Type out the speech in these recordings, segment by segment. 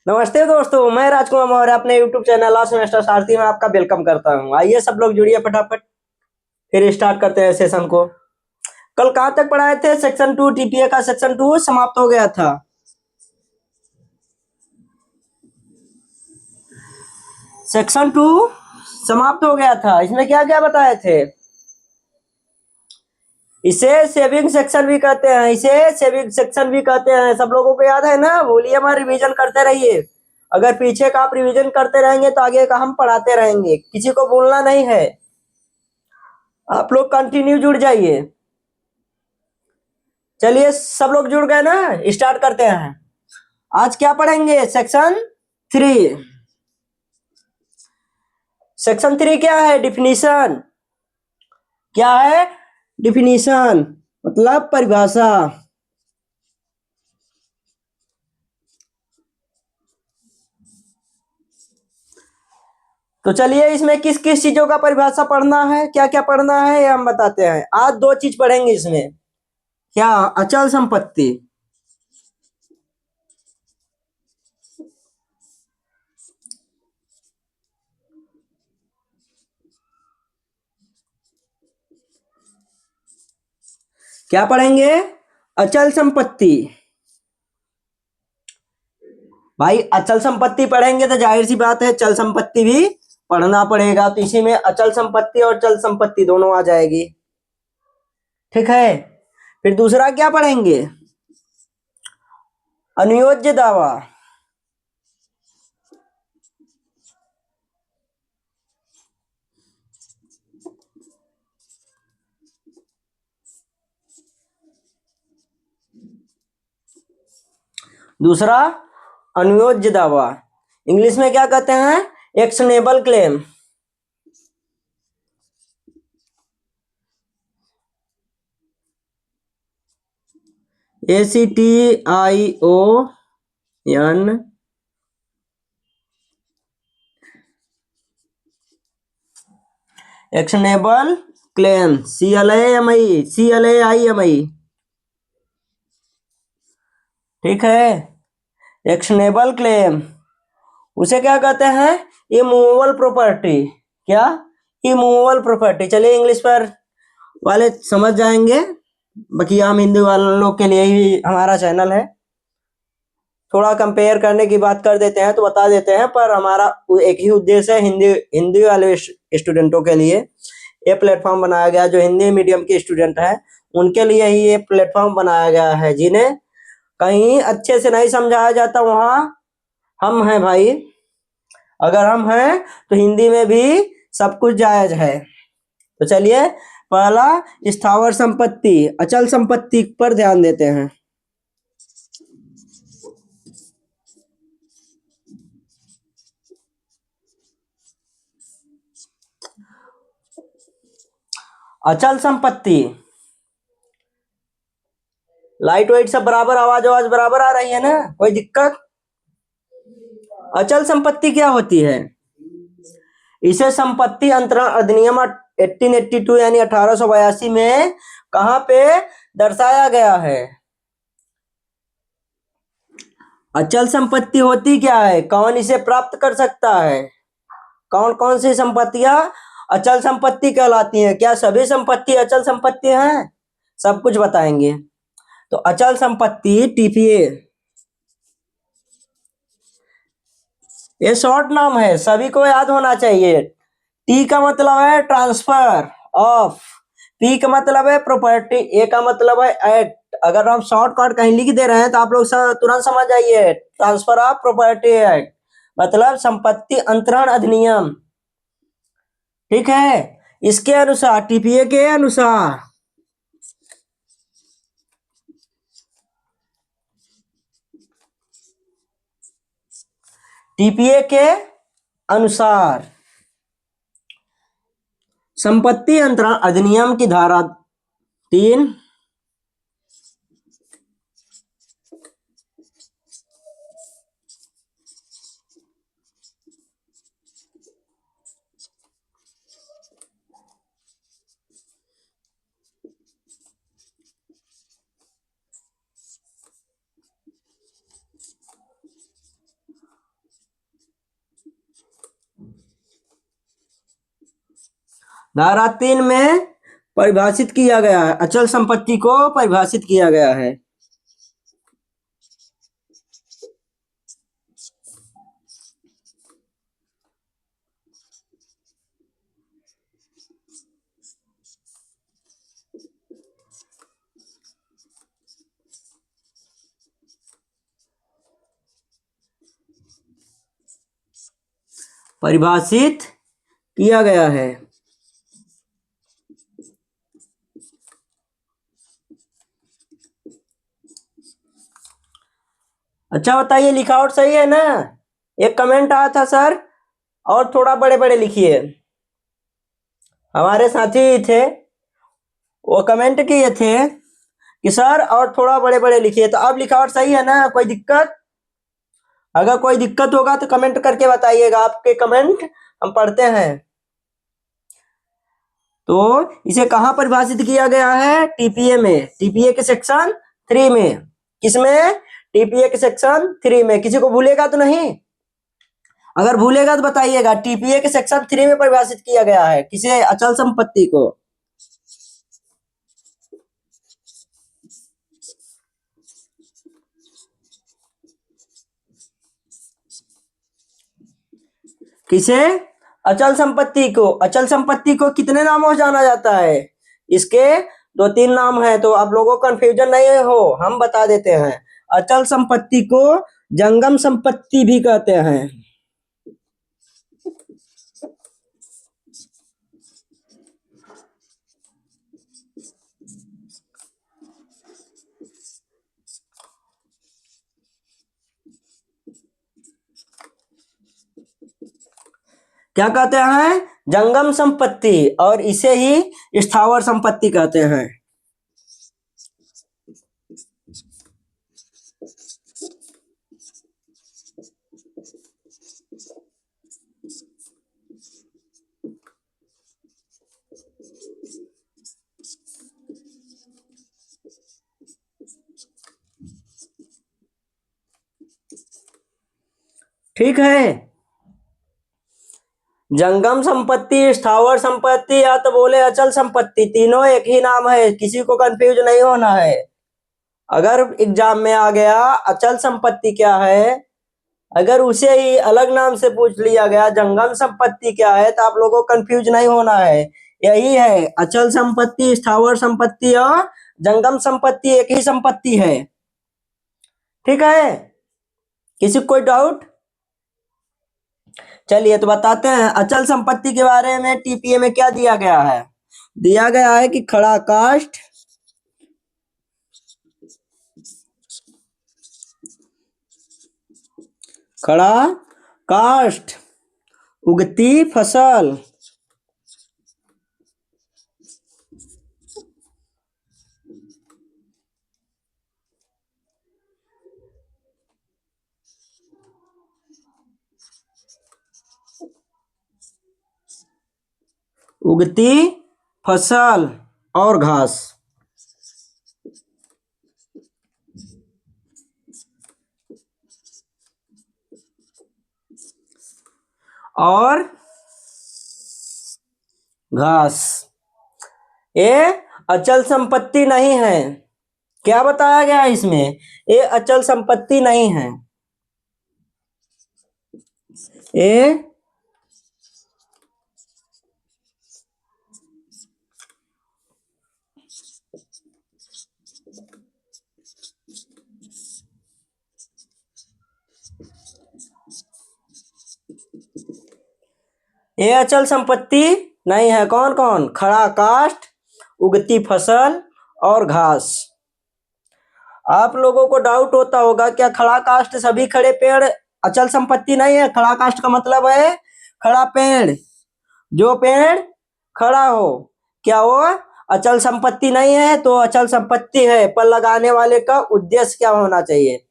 नमस्ते दोस्तों, मैं राजकुमार मौर्य अपने YouTube चैनल लॉ सेमेस्टर सारथी में आपका वेलकम करता हूं। आइए सब लोग जुड़िए फटाफट, फिर स्टार्ट करते हैं सेशन को। कल कहाँ तक पढ़ाए थे? सेक्शन 2 टीपीए का सेक्शन 2 समाप्त हो गया था। सेक्शन 2 समाप्त हो गया था। इसमें क्या क्या बताए थे? इसे सेविंग सेक्शन भी कहते हैं, इसे सेविंग सेक्शन भी कहते हैं। सब लोगों को याद है ना? बोलिए, मैं रिवीजन करते रहिए। अगर पीछे का आप रिवीजन करते रहेंगे तो आगे का हम पढ़ाते रहेंगे, किसी को भूलना नहीं है। आप लोग कंटिन्यू जुड़ जाइए। चलिए, सब लोग जुड़ गए ना? स्टार्ट करते हैं। आज क्या पढ़ेंगे? सेक्शन 3। सेक्शन 3 क्या है? डिफिनीशन। क्या है? डिफिनीशन मतलब परिभाषा। तो चलिए, इसमें किस किस चीजों का परिभाषा पढ़ना है, क्या क्या पढ़ना है, ये हम बताते हैं। आज दो चीज पढ़ेंगे इसमें। क्या? अचल संपत्ति। क्या पढ़ेंगे? अचल संपत्ति। भाई, अचल संपत्ति पढ़ेंगे तो जाहिर सी बात है चल संपत्ति भी पढ़ना पड़ेगा। तो इसी में अचल संपत्ति और चल संपत्ति दोनों आ जाएगी। ठीक है। फिर दूसरा क्या पढ़ेंगे? अनुयोज्य दावा। दूसरा अनुयोज्य दावा, इंग्लिश में क्या कहते हैं? Actionable claim. ACTION actionable claim, CLAIMI। ठीक है। एक्शनेबल क्लेम उसे क्या कहते हैं? Immovable property. क्या? Immovable property. चलिए, इंग्लिश पर वाले समझ जाएंगे, बाकी हम हिंदी वालों के लिए ही हमारा चैनल है। थोड़ा कंपेयर करने की बात कर देते हैं तो बता देते हैं, पर हमारा एक ही उद्देश्य है, हिंदी हिंदी वाले स्टूडेंटों के लिए ये प्लेटफॉर्म बनाया गया। जो हिंदी मीडियम के स्टूडेंट हैं उनके लिए ही ये प्लेटफॉर्म बनाया गया है। जिन्हें कहीं अच्छे से नहीं समझाया जाता वहाँ हम हैं भाई। अगर हम हैं तो हिंदी में भी सब कुछ जायज है। तो चलिए, पहला स्थावर संपत्ति, अचल संपत्ति पर ध्यान देते हैं। अचल संपत्ति, लाइट वेट सब बराबर, आवाज आवाज बराबर आ रही है ना? कोई दिक्कत? अचल संपत्ति क्या होती है? इसे संपत्ति अंतरण अधिनियम 1882 यानी 1882 में कहां पे दर्शाया गया है? अचल संपत्ति होती क्या है? कौन इसे प्राप्त कर सकता है? कौन कौन सी संपत्तियां अचल संपत्ति कहलाती हैं? क्या सभी संपत्ति अचल संपत्ति हैं? सब कुछ बताएंगे। तो अचल संपत्ति टीपीए, ये शॉर्ट नाम है, सभी को याद होना चाहिए। टी का मतलब है ट्रांसफर ऑफ, पी का मतलब है प्रॉपर्टी, ए का मतलब है एक्ट। अगर हम शॉर्टकट कहीं लिख दे रहे हैं तो आप लोग तुरंत समझ जाइए, ट्रांसफर ऑफ प्रॉपर्टी एक्ट मतलब संपत्ति अंतरण अधिनियम। ठीक है। इसके अनुसार, टीपीए के अनुसार, टीपीए के अनुसार संपत्ति अंतरण अधिनियम की धारा 3, धारा 3 में परिभाषित किया गया है, अचल संपत्ति को परिभाषित किया गया है। परिभाषित किया गया है। अच्छा बताइए, लिखावट सही है ना? एक कमेंट आया था सर, और थोड़ा बड़े बड़े लिखिए। हमारे साथी थे, वो कमेंट किए थे कि सर और थोड़ा बड़े बड़े लिखिए। तो अब लिखावट सही है ना? कोई दिक्कत? अगर कोई दिक्कत होगा तो कमेंट करके बताइएगा, आपके कमेंट हम पढ़ते हैं। तो इसे कहाँ परिभाषित किया गया है? टीपीए में, टीपीए के सेक्शन 3 में। किसमें? टीपीए के सेक्शन 3 में। किसी को भूलेगा तो नहीं? अगर भूलेगा तो बताइएगा। टीपीए के सेक्शन 3 में परिभाषित किया गया है किसे? अचल संपत्ति को। किसे? अचल संपत्ति को। अचल संपत्ति को कितने नामों से जाना जाता है? इसके 2-3 नाम है, तो आप लोगों को कंफ्यूजन नहीं हो, हम बता देते हैं। अचल संपत्ति को जंगम संपत्ति भी कहते हैं। क्या कहते हैं? जंगम संपत्ति, और इसे ही स्थावर संपत्ति कहते हैं। ठीक है, जंगम संपत्ति, स्थावर संपत्ति या तो बोले अचल संपत्ति, तीनों एक ही नाम है, किसी को कंफ्यूज नहीं होना है। अगर एग्जाम में आ गया अचल संपत्ति क्या है, अगर उसे ही अलग नाम से पूछ लिया गया जंगम संपत्ति क्या है, तो आप लोगों को कंफ्यूज नहीं होना है। यही है, अचल संपत्ति, स्थावर संपत्ति और जंगम संपत्ति एक ही संपत्ति है। ठीक है, किसी को कोई डाउट? चलिए तो बताते हैं अचल संपत्ति के बारे में। टीपीए में क्या दिया गया है? दिया गया है कि खड़ा काष्ठ, खड़ा काष्ठ, उगती फसल, उगती फसल और घास। और घास ये अचल संपत्ति नहीं है। क्या बताया गया है इसमें? ये अचल संपत्ति नहीं है। ये अचल संपत्ति नहीं है। कौन कौन? खड़ा काष्ठ, उगती फसल और घास। आप लोगों को डाउट होता होगा क्या खड़ा काष्ठ सभी खड़े पेड़ अचल संपत्ति नहीं है? खड़ा काष्ठ का मतलब है खड़ा पेड़, जो पेड़ खड़ा हो, क्या वो अचल संपत्ति नहीं है? तो अचल संपत्ति है, पर लगाने वाले का उद्देश्य क्या होना चाहिए?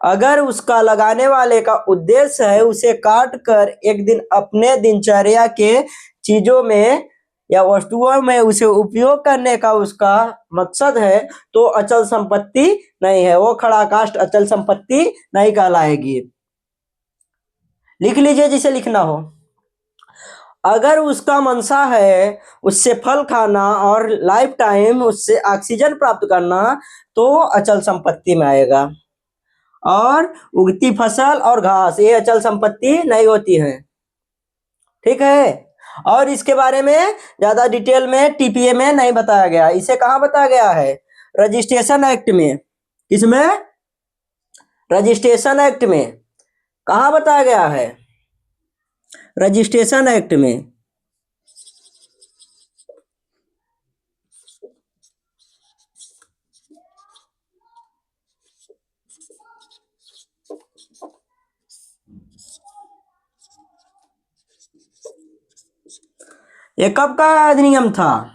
अगर उसका लगाने वाले का उद्देश्य है उसे काट कर एक दिन अपने दिनचर्या के चीजों में या वस्तुओं में उसे उपयोग करने का उसका मकसद है, तो अचल संपत्ति नहीं है, वो खड़ा काष्ठ अचल संपत्ति नहीं कहलाएगी। लिख लीजिए जिसे लिखना हो। अगर उसका मंशा है उससे फल खाना और लाइफ टाइम उससे ऑक्सीजन प्राप्त करना तो अचल संपत्ति में आएगा। और उगती फसल और घास ये अचल संपत्ति नहीं होती है। ठीक है। और इसके बारे में ज्यादा डिटेल में टीपीए में नहीं बताया गया, इसे कहाँ बताया गया है? रजिस्ट्रेशन एक्ट में। किसमें? रजिस्ट्रेशन एक्ट में। कहाँ बताया गया है? रजिस्ट्रेशन एक्ट में। ये कब का अधिनियम था?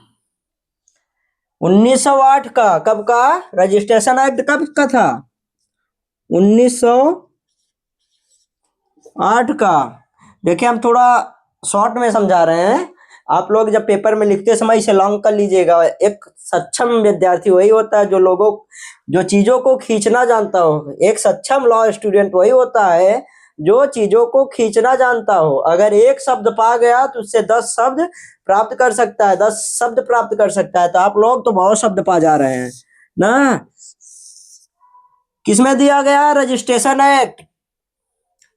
1908 का। कब का? रजिस्ट्रेशन एक्ट कब का था? 1908 का। देखिए हम थोड़ा शॉर्ट में समझा रहे हैं, आप लोग जब पेपर में लिखते समय इसे लॉन्ग कर लीजिएगा। एक सक्षम विद्यार्थी वही होता है जो चीजों को खींचना जानता हो। एक सक्षम लॉ स्टूडेंट वही होता है जो चीजों को खींचना जानता हो। अगर एक शब्द पा गया तो उससे 10 शब्द प्राप्त कर सकता है, 10 शब्द प्राप्त कर सकता है। तो आप लोग तो बहुत शब्द पा जा रहे हैं ना। किसमें दिया गया? रजिस्ट्रेशन एक्ट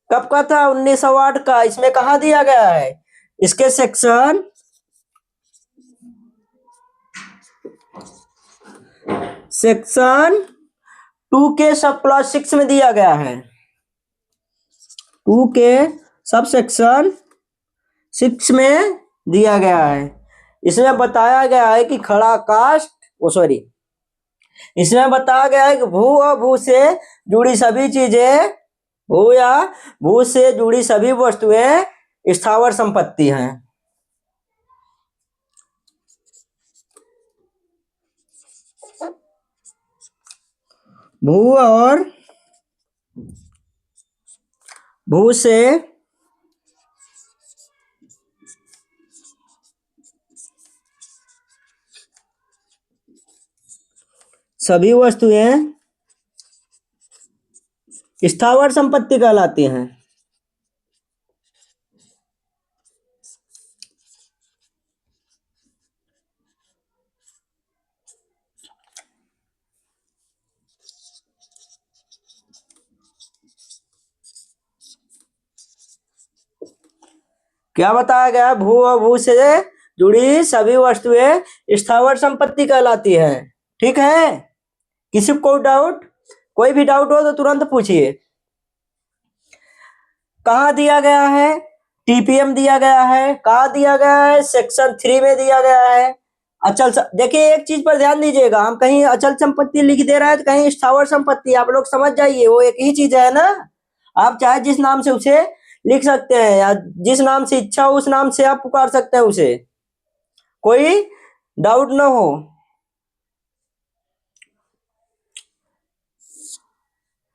कब का था? 1908 का। इसमें कहा दिया गया है? इसके सेक्शन 2 के सब क्लॉज 6 में दिया गया है। 2 के सब सेक्शन 6 में दिया गया है। इसमें बताया गया है कि खड़ा कास्ट सॉरी इसमें बताया गया है कि भू और भू से जुड़ी सभी चीजें, भू या भू से जुड़ी सभी वस्तुएं स्थावर संपत्ति हैं। भू और भू से सभी वस्तुएं स्थावर संपत्ति कहलाती हैं। क्या बताया गया? भू और भू से जुड़ी सभी वस्तुएं स्थावर संपत्ति कहलाती हैं। ठीक है। किसी को डाउट? कोई भी डाउट हो तो तुरंत पूछिए। कहाँ दिया गया है? टीपीएम दिया गया है। कहाँ दिया गया है? सेक्शन 3 में दिया गया है। देखिए एक चीज पर ध्यान दीजिएगा, हम कहीं अचल संपत्ति लिख दे रहे हैं तो कहीं स्थावर संपत्ति, आप लोग समझ जाइए वो एक ही चीज है ना। आप चाहे जिस नाम से उसे लिख सकते हैं या जिस नाम से इच्छा हो उस नाम से आप पुकार सकते हैं उसे, कोई डाउट ना हो।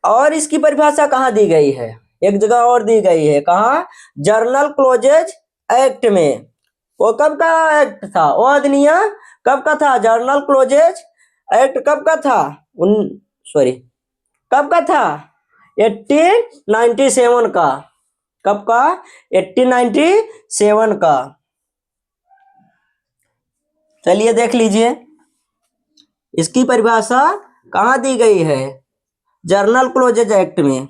और इसकी परिभाषा कहाँ दी गई है? एक जगह और दी गई है। कहाँ? जर्नल क्लोजेज एक्ट में। वो कब का एक्ट था? वो अधिनियम कब का था? जर्नल क्लोजेज एक्ट कब का था? कब का था? 1897 का। कब का? 1897 का। चलिए देख लीजिए इसकी परिभाषा कहाँ दी गई है? जर्नल क्लोजेज एक्ट में।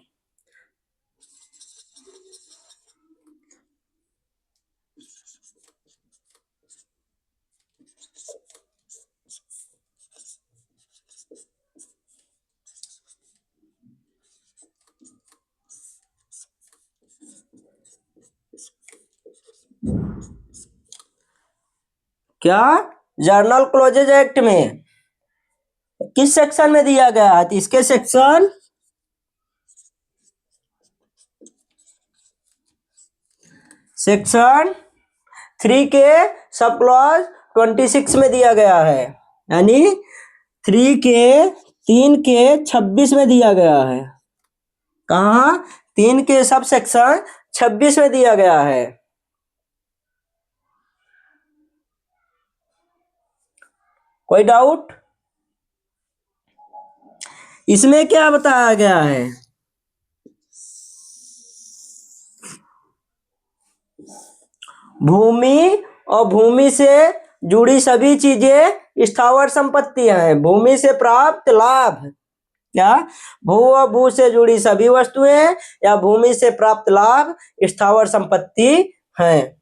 क्या? जर्नल क्लोजेज एक्ट में किस सेक्शन में दिया गया है? तो इसके सेक्शन 3 के सब क्लॉज 26 में दिया गया है। यानी 3 के 3 के 26 में दिया गया है। कहाँ? 3 के सब सेक्शन 26 में दिया गया है। कोई डाउट? इसमें क्या बताया गया है? भूमि और भूमि से जुड़ी सभी चीजें स्थावर संपत्ति हैं। भूमि से प्राप्त लाभ, क्या? भू और भू से जुड़ी सभी वस्तुएं या भूमि से प्राप्त लाभ स्थावर संपत्ति हैं।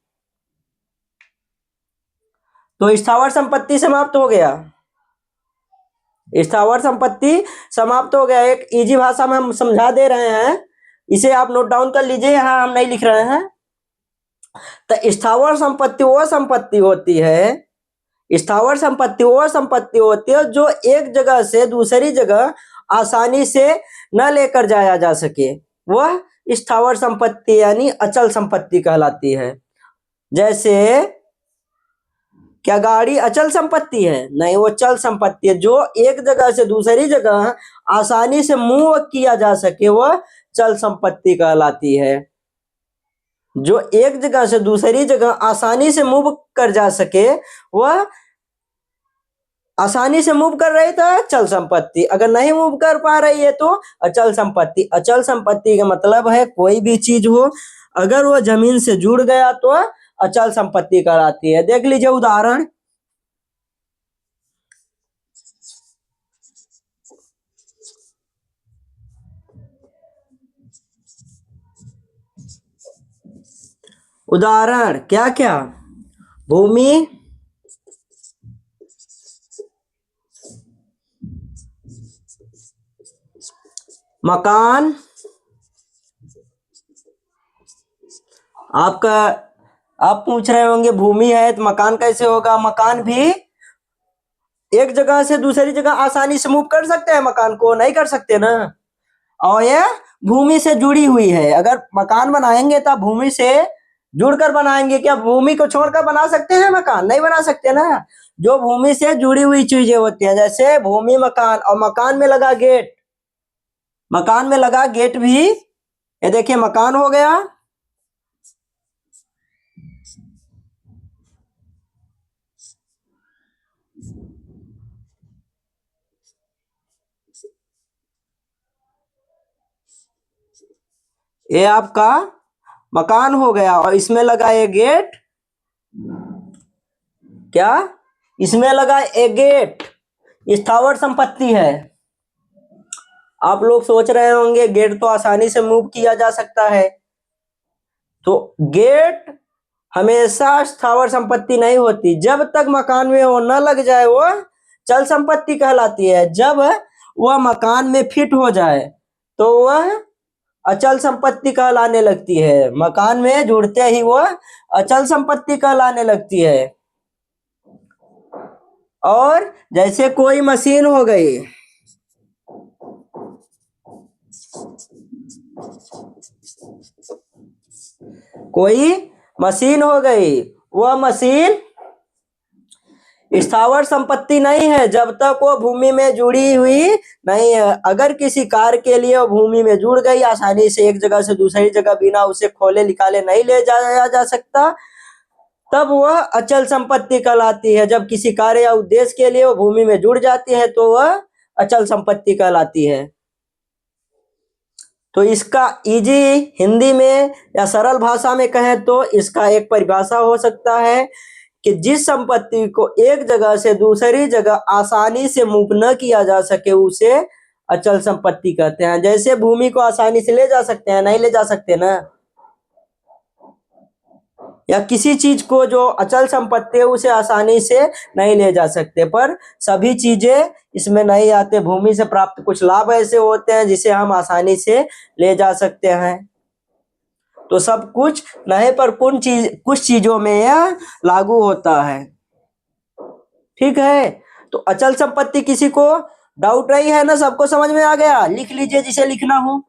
तो स्थावर संपत्ति समाप्त हो गया। स्थावर संपत्ति समाप्त हो गया। एक इजी भाषा में हम समझा दे रहे हैं, इसे आप नोट डाउन कर लीजिए, यहां हम नहीं लिख रहे हैं। तो स्थावर संपत्ति वो संपत्ति होती है, स्थावर संपत्ति वो संपत्ति होती है जो एक जगह से दूसरी जगह आसानी से न लेकर जाया जा सके, वह स्थावर संपत्ति यानी अचल संपत्ति कहलाती है। जैसे क्या गाड़ी अचल संपत्ति है? नहीं, वो चल संपत्ति है। जो एक जगह से दूसरी जगह आसानी से मूव किया जा सके वह चल संपत्ति कहलाती है। जो एक जगह से दूसरी जगह आसानी से मूव कर जा सके, वह आसानी से मूव कर रही तो चल संपत्ति, अगर नहीं मूव कर पा रही है तो अचल संपत्ति। अचल संपत्ति का मतलब है कोई भी चीज हो, अगर वो जमीन से जुड़ गया तो अचल संपत्ति कहलाती है। देख लीजिए उदाहरण। उदाहरण क्या क्या? भूमि, मकान। आप पूछ रहे होंगे भूमि है तो मकान कैसे होगा? मकान भी एक जगह से दूसरी जगह आसानी से मूव कर सकते हैं, मकान को नहीं कर सकते ना। और यह भूमि से जुड़ी हुई है। अगर मकान बनाएंगे तो भूमि से जुड़कर बनाएंगे, क्या भूमि को छोड़कर बना सकते हैं मकान? नहीं बना सकते ना। जो भूमि से जुड़ी हुई चीजें होती हैं, जैसे भूमि, मकान, और मकान में लगा गेट, मकान में लगा गेट भी, ये देखिए मकान हो गया। ये आपका मकान हो गया और इसमें लगा ये गेट, क्या? इसमें लगा एक गेट, स्थावर संपत्ति है। आप लोग सोच रहे होंगे गेट तो आसानी से मूव किया जा सकता है, तो गेट हमेशा स्थावर संपत्ति नहीं होती। जब तक मकान में वो न लग जाए वो चल संपत्ति कहलाती है। जब वह मकान में फिट हो जाए तो वह अचल संपत्ति कहलाने लगती है। मकान में जुड़ते ही वह अचल संपत्ति कहलाने लगती है। और जैसे कोई मशीन हो गई, कोई मशीन हो गई, वह मशीन स्थावर संपत्ति नहीं है जब तक वो भूमि में जुड़ी हुई नहीं है। अगर किसी कार्य के लिए वो भूमि में जुड़ गई, आसानी से एक जगह से दूसरी जगह बिना उसे खोले निकाले नहीं ले जाया जा सकता, तब वह अचल संपत्ति कहलाती है। जब किसी कार्य या उद्देश्य के लिए वो भूमि में जुड़ जाती है तो वह अचल संपत्ति कहलाती है। तो इसका इजी हिंदी में या सरल भाषा में कहें तो इसका एक परिभाषा हो सकता है कि जिस संपत्ति को एक जगह से दूसरी जगह आसानी से मूव न किया जा सके उसे अचल संपत्ति कहते हैं। जैसे भूमि को आसानी से ले जा सकते हैं, नहीं ले जा सकते ना। या किसी चीज को जो अचल संपत्ति है उसे आसानी से नहीं ले जा सकते, पर सभी चीजें इसमें नहीं आते। भूमि से प्राप्त कुछ लाभ ऐसे होते हैं जिसे हम आसानी से ले जा सकते हैं। तो सब कुछ नहीं, पर कुछ चीजों में यह लागू होता है। ठीक है, तो अचल संपत्ति किसी को डाउट नहीं है ना? सबको समझ में आ गया? लिख लीजिए जिसे लिखना हो।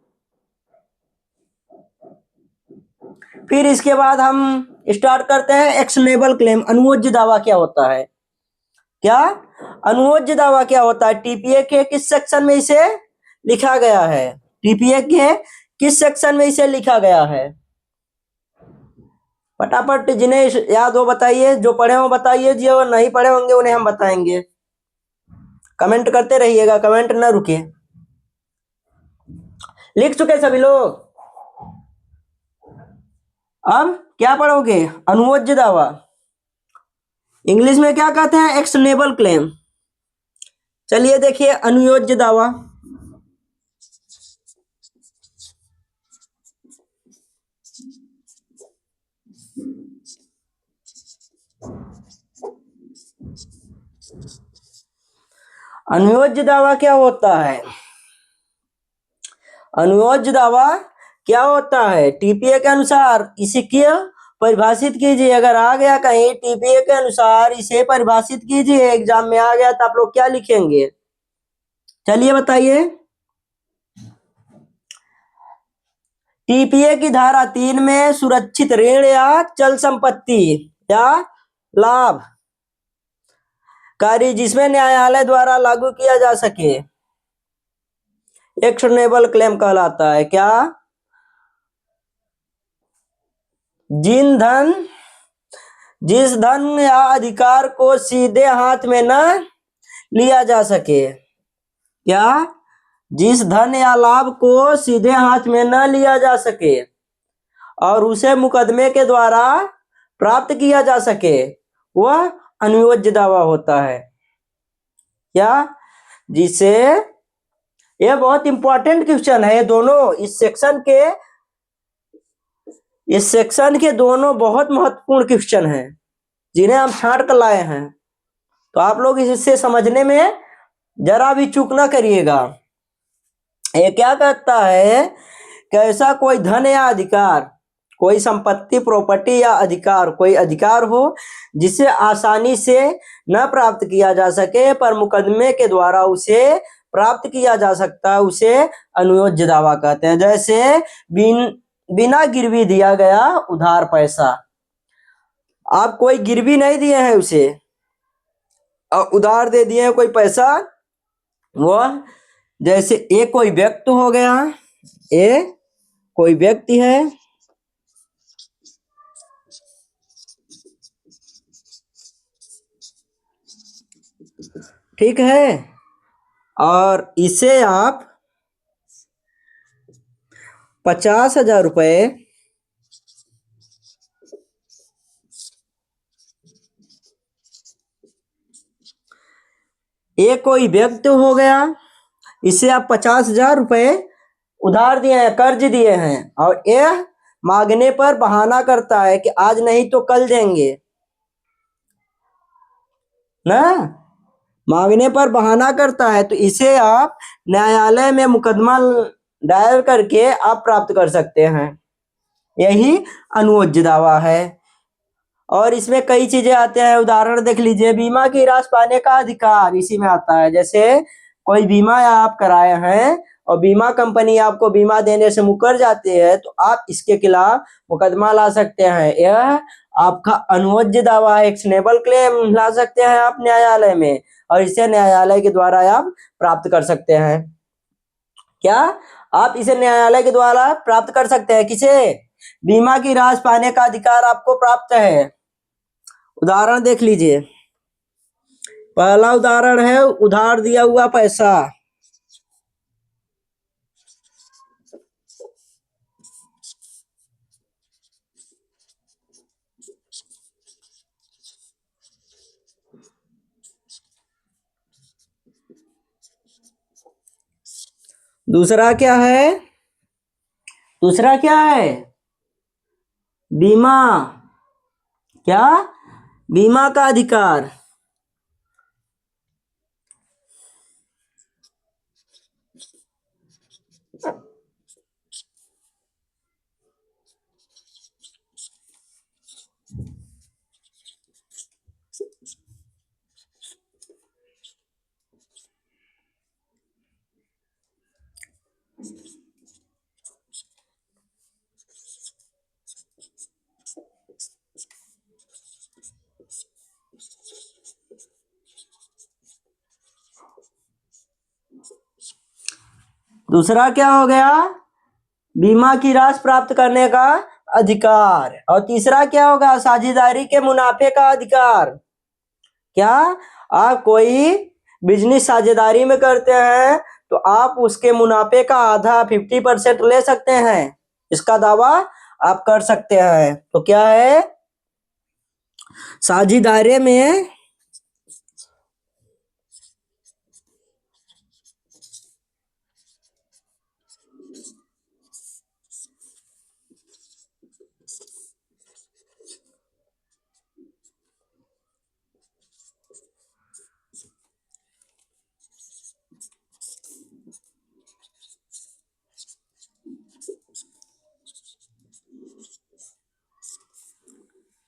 फिर इसके बाद हम स्टार्ट करते हैं एक्शनेबल क्लेम। अनुयोज्य दावा क्या होता है? क्या अनुयोज्य दावा क्या होता है? टीपीए के किस सेक्शन में इसे लिखा गया है? टीपीए के किस सेक्शन में इसे लिखा गया है? फटाफट जिन्हें याद हो बताइए, जो पढ़े हो बताइए, जो नहीं पढ़े होंगे उन्हें हम बताएंगे। कमेंट करते रहिएगा, कमेंट न रुके। लिख चुके सभी लोग? अब क्या पढ़ोगे? अनुयोज्य दावा। इंग्लिश में क्या कहते हैं? Actionable claim. चलिए देखिए अनुयोज्य दावा। अनुयोज्य दावा क्या होता है? अनुयोज्य दावा क्या होता है? टीपीए के अनुसार इसे क्यों परिभाषित कीजिए। अगर आ गया कहीं टीपीए के अनुसार इसे परिभाषित कीजिए, एग्जाम में आ गया तो आप लोग क्या लिखेंगे? चलिए बताइए। टीपीए की धारा 3 में सुरक्षित ऋण या चल संपत्ति या लाभ कार्य जिसमें न्यायालय द्वारा लागू किया जा सके एक्शनेबल क्लेम कहलाता है। क्या? जिस धन या अधिकार को सीधे हाथ में न लिया जा सके। क्या? जिस धन या लाभ को सीधे हाथ में न लिया जा सके और उसे मुकदमे के द्वारा प्राप्त किया जा सके, वह अनुयोज्य दावा होता है। क्या? जिसे, यह बहुत इंपॉर्टेंट क्वेश्चन है। दोनों इस सेक्शन के दोनों बहुत महत्वपूर्ण क्वेश्चन हैं जिन्हें हम छांट कर लाए हैं, तो आप लोग इससे समझने में जरा भी चूक ना करिएगा। ये क्या कहता है कि ऐसा कोई धन या अधिकार, कोई संपत्ति, प्रॉपर्टी या अधिकार, कोई अधिकार हो जिसे आसानी से न प्राप्त किया जा सके पर मुकदमे के द्वारा उसे प्राप्त किया जा सकता है, उसे अनुयोज्य दावा कहते हैं। जैसे बिना गिरवी दिया गया उधार पैसा। आप कोई गिरवी नहीं दिए हैं उसे और उधार दे दिए हैं कोई पैसा, वह जैसे एक कोई व्यक्ति हो गया, ये कोई व्यक्ति है, ठीक है, और इसे आप 50,000 रुपये एक कोई व्यक्ति हो गया, इसे आप 50,000 रुपये उधार दिए हैं, कर्ज दिए हैं, और यह मांगने पर बहाना करता है कि आज नहीं तो कल देंगे ना, मांगने पर बहाना करता है, तो इसे आप न्यायालय में मुकदमा दायर करके आप प्राप्त कर सकते हैं। यही अनुयोज्य दावा है। और इसमें कई चीजें आते हैं, उदाहरण देख लीजिए। बीमा की राशि पाने का अधिकार इसी में आता है। जैसे कोई बीमा आप कराए हैं और बीमा कंपनी आपको बीमा देने से मुकर जाती है, तो आप इसके खिलाफ मुकदमा ला सकते हैं। यह आपका अनुयोज्य दावा है, एक्शनेबल क्लेम ला सकते हैं आप न्यायालय में, और इसे न्यायालय के द्वारा आप प्राप्त कर सकते हैं। क्या? आप इसे न्यायालय के द्वारा प्राप्त कर सकते हैं। किसे? बीमा की राशि पाने का अधिकार आपको प्राप्त है। उदाहरण देख लीजिए। पहला उदाहरण है उधार दिया हुआ पैसा। दूसरा क्या है? दूसरा क्या है? बीमा। क्या? बीमा का अधिकार। दूसरा क्या हो गया? बीमा की राशि प्राप्त करने का अधिकार। और तीसरा क्या होगा? साझेदारी के मुनाफे का अधिकार। क्या? आप कोई बिजनेस साझेदारी में करते हैं तो आप उसके मुनाफे का आधा 50% ले सकते हैं। इसका दावा आप कर सकते हैं। तो क्या है, साझेदारी में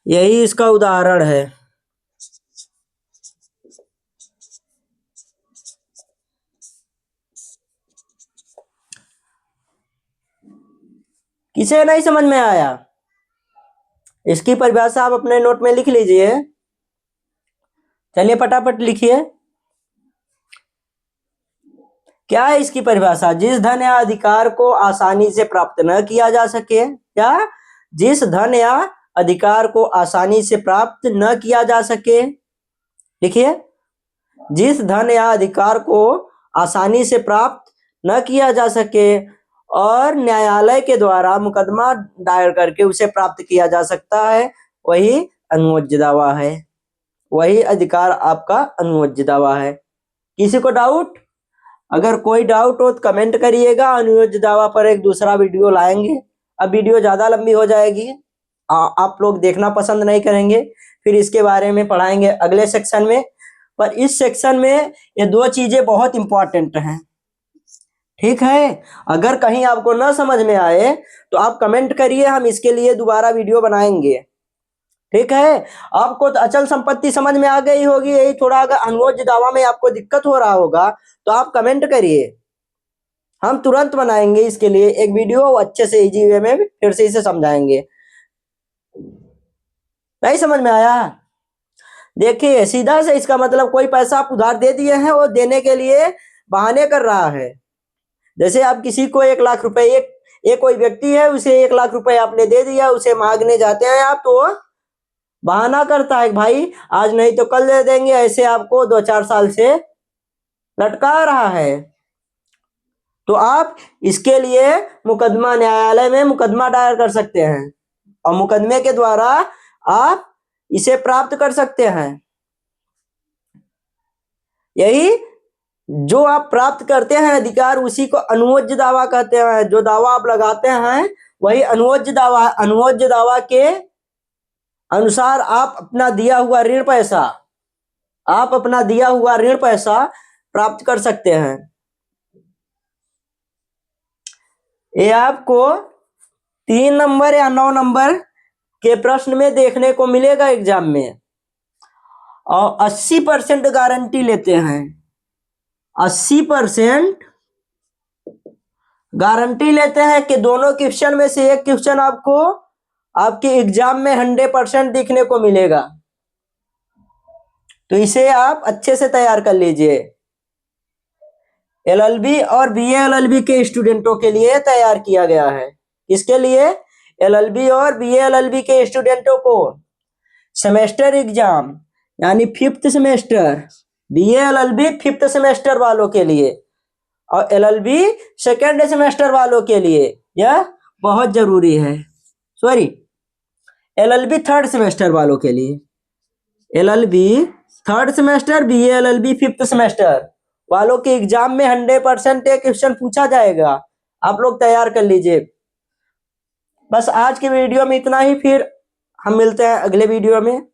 यही इसका उदाहरण है। किसे नहीं समझ में आया, इसकी परिभाषा आप अपने नोट में लिख लीजिए। चलिए फटाफट लिखिए, क्या है इसकी परिभाषा? जिस धन या अधिकार को आसानी से प्राप्त न किया जा सके, क्या? जिस धन या अधिकार को आसानी से प्राप्त न किया जा सके, लिखिए, जिस धन या अधिकार को आसानी से प्राप्त न किया जा सके और न्यायालय के द्वारा मुकदमा दायर करके उसे प्राप्त किया जा सकता है, वही अनुज्ञेय दावा है। वही अधिकार आपका अनुज्ञेय दावा है। किसी को डाउट? अगर कोई डाउट हो तो कमेंट करिएगा। अनुज्ञेय दावा पर एक दूसरा वीडियो लाएंगे। अब वीडियो ज्यादा लंबी हो जाएगी, आप लोग देखना पसंद नहीं करेंगे, फिर इसके बारे में पढ़ाएंगे अगले सेक्शन में। पर इस सेक्शन में ये दो चीजें बहुत इंपॉर्टेंट हैं, ठीक है? अगर कहीं आपको ना समझ में आए तो आप कमेंट करिए, हम इसके लिए दोबारा वीडियो बनाएंगे, ठीक है? आपको तो अचल संपत्ति समझ में आ गई होगी, यही थोड़ा अगर अनुज्ञेय दावा में आपको दिक्कत हो रहा होगा तो आप कमेंट करिए, हम तुरंत बनाएंगे इसके लिए एक वीडियो, अच्छे से इजी वे में फिर से इसे समझाएंगे। नहीं समझ में आया? देखिए सीधा से इसका मतलब कोई पैसा आप उधार दे दिए हैं, वो देने के लिए बहाने कर रहा है। जैसे आप किसी को 1 लाख रुपए, एक कोई व्यक्ति है, उसे 1 लाख रुपए आपने दे दिया, उसे मांगने जाते हैं आप, तो बहाना करता है भाई आज नहीं तो कल दे देंगे, ऐसे आपको 2-4 साल से लटका रहा है। तो आप इसके लिए मुकदमा, न्यायालय में मुकदमा दायर कर सकते हैं और मुकदमे के द्वारा आप इसे प्राप्त कर सकते हैं। यही जो आप प्राप्त करते हैं अधिकार, उसी को अनुज्ञेय दावा कहते हैं। जो दावा आप लगाते हैं वही अनुज्ञेय दावा। अनुज्ञेय दावा के अनुसार आप अपना दिया हुआ ऋण पैसा, आप अपना दिया हुआ ऋण पैसा प्राप्त कर सकते हैं। ये आपको 3 नंबर या 9 नंबर के प्रश्न में देखने को मिलेगा एग्जाम में। और 80% गारंटी लेते हैं, 80% गारंटी लेते हैं कि दोनों क्वेश्चन में से एक क्वेश्चन आपको आपके एग्जाम में 100% दिखने को मिलेगा। तो इसे आप अच्छे से तैयार कर लीजिए। एलएलबी और बीए एलएलबी के स्टूडेंटों के लिए तैयार किया गया है। इसके लिए एलएलबी और बीए एलएलबी के स्टूडेंटों को सेमेस्टर एग्जाम यानी 5th semester, BA LLB 5th semester वालों के लिए और एलएलबी 2nd सेमेस्टर वालों के लिए यह बहुत जरूरी है। सॉरी, एलएलबी 3rd सेमेस्टर वालों के लिए, LLB 3rd semester, BA LLB 5th semester वालों के एग्जाम में 100% एक क्वेश्चन पूछा जाएगा। आप लोग तैयार कर लीजिए। बस आज के वीडियो में इतना ही, फिर हम मिलते हैं अगले वीडियो में।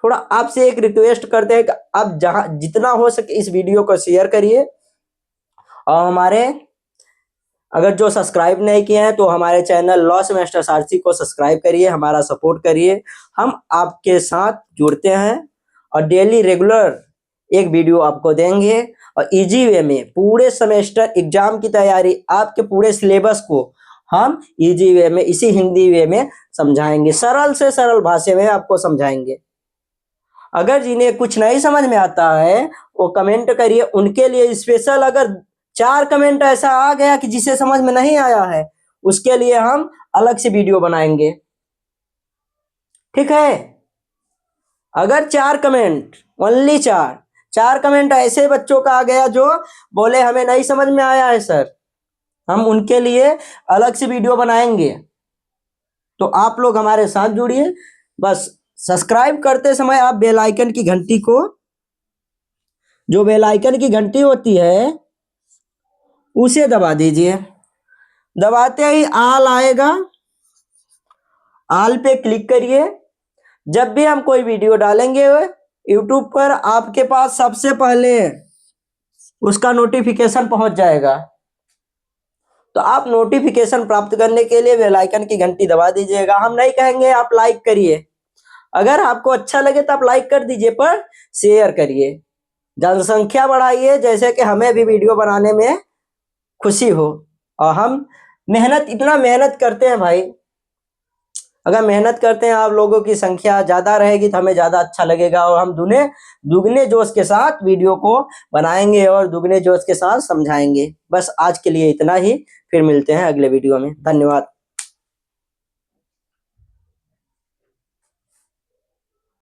थोड़ा आपसे एक रिक्वेस्ट करते हैं कि आप जहां जितना हो सके इस वीडियो को शेयर करिए और हमारे अगर जो सब्सक्राइब नहीं किए हैं तो हमारे चैनल लॉ सेमेस्टर आरसी को सब्सक्राइब करिए, हमारा सपोर्ट करिए। हम आपके साथ जुड़ते हैं और डेली रेगुलर एक वीडियो आपको देंगे और इजी वे में पूरे सेमेस्टर एग्जाम की तैयारी, आपके पूरे सिलेबस को हम इजी वे में, इसी हिंदी वे में समझाएंगे, सरल से सरल भाषा में आपको समझाएंगे। अगर जिन्हें कुछ नहीं समझ में आता है वो कमेंट करिए, उनके लिए स्पेशल अगर 4 कमेंट ऐसा आ गया कि जिसे समझ में नहीं आया है, उसके लिए हम अलग से वीडियो बनाएंगे, ठीक है? अगर 4 कमेंट, ओनली 4 कमेंट ऐसे बच्चों का आ गया जो बोले हमें नहीं समझ में आया है सर, हम उनके लिए अलग से वीडियो बनाएंगे। तो आप लोग हमारे साथ जुड़िए। बस सब्सक्राइब करते समय आप बेल आइकन की घंटी को, जो बेल आइकन की घंटी होती है उसे दबा दीजिए। दबाते ही आल आएगा, आल पे क्लिक करिए। जब भी हम कोई वीडियो डालेंगे यूट्यूब पर, आपके पास सबसे पहले उसका नोटिफिकेशन पहुंच जाएगा। तो आप नोटिफिकेशन प्राप्त करने के लिए बेल आइकन की घंटी दबा दीजिएगा। हम नहीं कहेंगे आप लाइक करिए, अगर आपको अच्छा लगे तो आप लाइक कर दीजिए, पर शेयर करिए, जनसंख्या बढ़ाइए, जैसे कि हमें भी वीडियो बनाने में खुशी हो। और हम इतना मेहनत करते हैं भाई, अगर मेहनत करते हैं, आप लोगों की संख्या ज़्यादा रहेगी तो हमें ज़्यादा अच्छा लगेगा, और हम दुगने जोश के साथ वीडियो को बनाएंगे और दुगने जोश के साथ समझाएंगे। बस आज के लिए इतना ही, फिर मिलते हैं अगले वीडियो में। धन्यवाद।